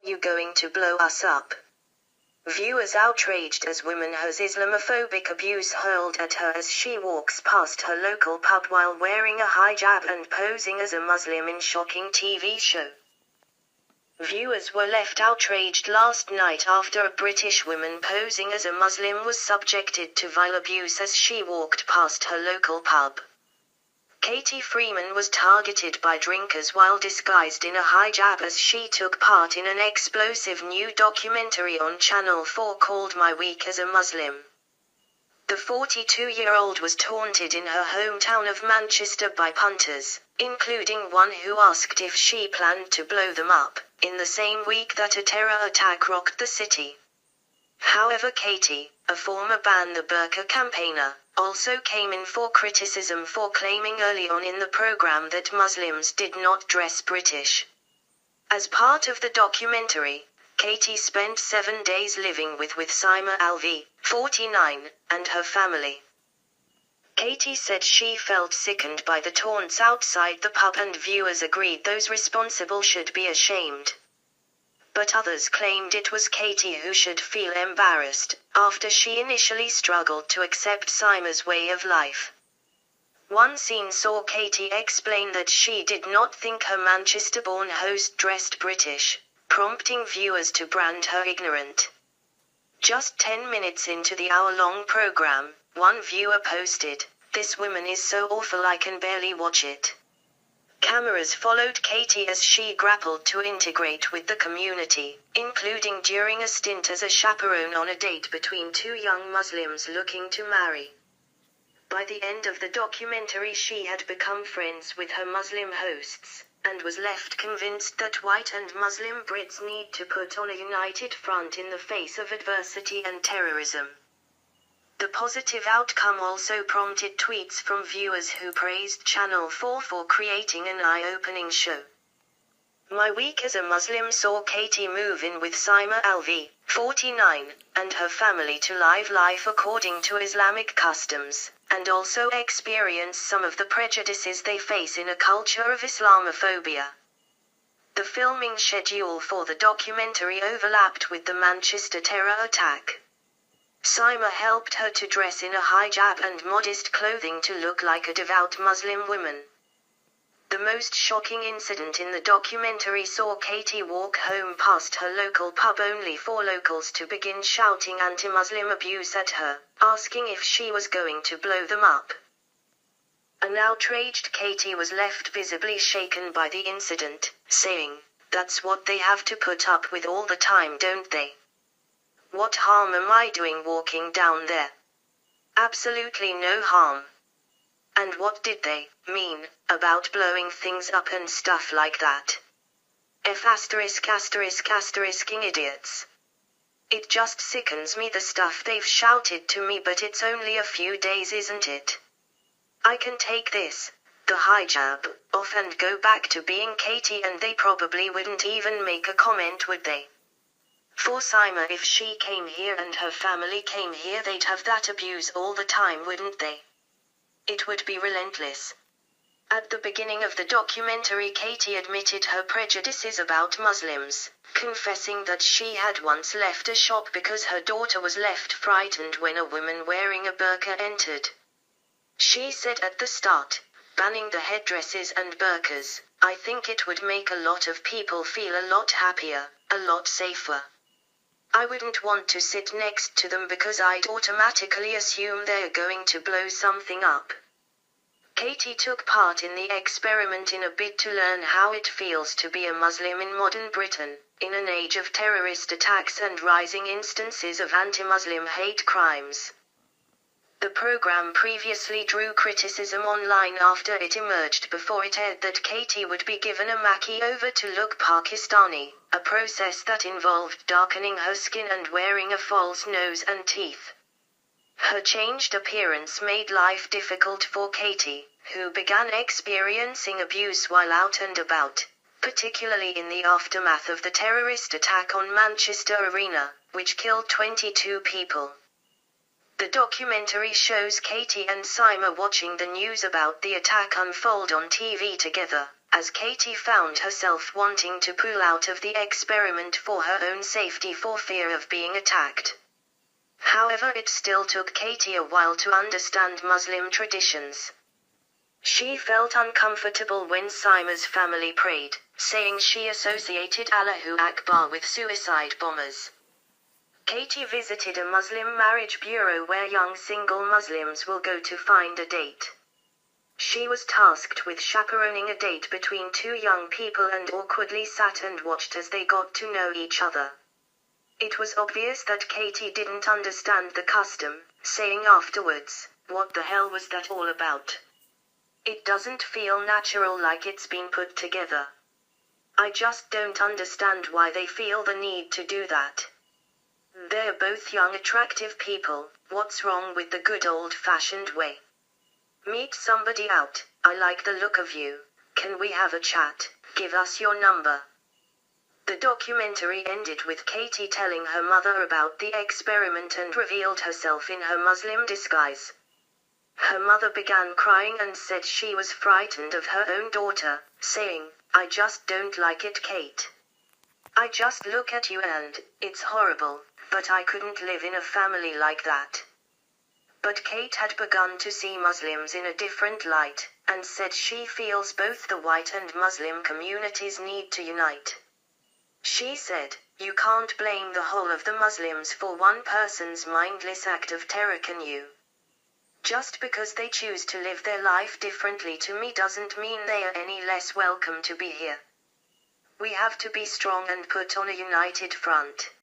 You going to blow us up? Viewers outraged as woman has Islamophobic abuse hurled at her as she walks past her local pub while wearing a hijab and posing as a Muslim in shocking TV show. Viewers were left outraged last night after a British woman posing as a Muslim was subjected to vile abuse as she walked past her local pub. Katie Freeman was targeted by drinkers while disguised in a hijab as she took part in an explosive new documentary on Channel 4 called My Week as a Muslim. The 42-year-old was taunted in her hometown of Manchester by punters, including one who asked if she planned to blow them up, in the same week that a terror attack rocked the city. However, Katie, a former Ban the Burqa campaigner, also came in for criticism for claiming early on in the program that Muslims did not dress British. As part of the documentary, Katie spent 7 days living with Saima Alvi, 49, and her family. Katie said she felt sickened by the taunts outside the pub and viewers agreed those responsible should be ashamed. But others claimed it was Katie who should feel embarrassed, after she initially struggled to accept Saima's way of life. One scene saw Katie explain that she did not think her Manchester-born host dressed British, prompting viewers to brand her ignorant. Just 10 minutes into the hour-long program, one viewer posted, "This woman is so awful I can barely watch it." Cameras followed Katie as she grappled to integrate with the community, including during a stint as a chaperone on a date between two young Muslims looking to marry. By the end of the documentary she had become friends with her Muslim hosts, and was left convinced that white and Muslim Brits need to put on a united front in the face of adversity and terrorism. The positive outcome also prompted tweets from viewers who praised Channel 4 for creating an eye-opening show. My Week as a Muslim saw Katie move in with Saima Alvi, 49, and her family to live life according to Islamic customs, and also experience some of the prejudices they face in a culture of Islamophobia. The filming schedule for the documentary overlapped with the Manchester terror attack. Saima helped her to dress in a hijab and modest clothing to look like a devout Muslim woman. The most shocking incident in the documentary saw Katie walk home past her local pub only for locals to begin shouting anti-Muslim abuse at her, asking if she was going to blow them up. An outraged Katie was left visibly shaken by the incident, saying, "That's what they have to put up with all the time, don't they? What harm am I doing walking down there? Absolutely no harm. And what did they mean about blowing things up and stuff like that? *******ing idiots. It just sickens me the stuff they've shouted to me, but it's only a few days, isn't it? I can take this, the hijab, off and go back to being Katie and they probably wouldn't even make a comment, would they? For Saima, if she came here and her family came here, they'd have that abuse all the time, wouldn't they? It would be relentless." At the beginning of the documentary, Katie admitted her prejudices about Muslims, confessing that she had once left a shop because her daughter was left frightened when a woman wearing a burqa entered. She said at the start, "Banning the headdresses and burqas, I think it would make a lot of people feel a lot happier, a lot safer. I wouldn't want to sit next to them because I'd automatically assume they're going to blow something up." Katie took part in the experiment in a bid to learn how it feels to be a Muslim in modern Britain, in an age of terrorist attacks and rising instances of anti-Muslim hate crimes. The program previously drew criticism online after it emerged before it aired that Katie would be given a makeover to look Pakistani, a process that involved darkening her skin and wearing a false nose and teeth. Her changed appearance made life difficult for Katie, who began experiencing abuse while out and about, particularly in the aftermath of the terrorist attack on Manchester Arena, which killed 22 people. The documentary shows Katie and Saima watching the news about the attack unfold on TV together, as Katie found herself wanting to pull out of the experiment for her own safety for fear of being attacked. However, it still took Katie a while to understand Muslim traditions. She felt uncomfortable when Sima's family prayed, saying she associated Allahu Akbar with suicide bombers. Katie visited a Muslim marriage bureau where young single Muslims will go to find a date. She was tasked with chaperoning a date between two young people and awkwardly sat and watched as they got to know each other. It was obvious that Katie didn't understand the custom, saying afterwards, "What the hell was that all about? It doesn't feel natural, like it's been put together. I just don't understand why they feel the need to do that. They're both young, attractive people. What's wrong with the good old-fashioned way? Meet somebody out. I like the look of you. Can we have a chat? Give us your number." The documentary ended with Katie telling her mother about the experiment and revealed herself in her Muslim disguise. Her mother began crying and said she was frightened of her own daughter, saying, "I just don't like it, Kate. I just look at you and, it's horrible, but I couldn't live in a family like that." But Kate had begun to see Muslims in a different light, and said she feels both the white and Muslim communities need to unite. She said, "You can't blame the whole of the Muslims for one person's mindless act of terror, can you? Just because they choose to live their life differently to me doesn't mean they are any less welcome to be here. We have to be strong and put on a united front."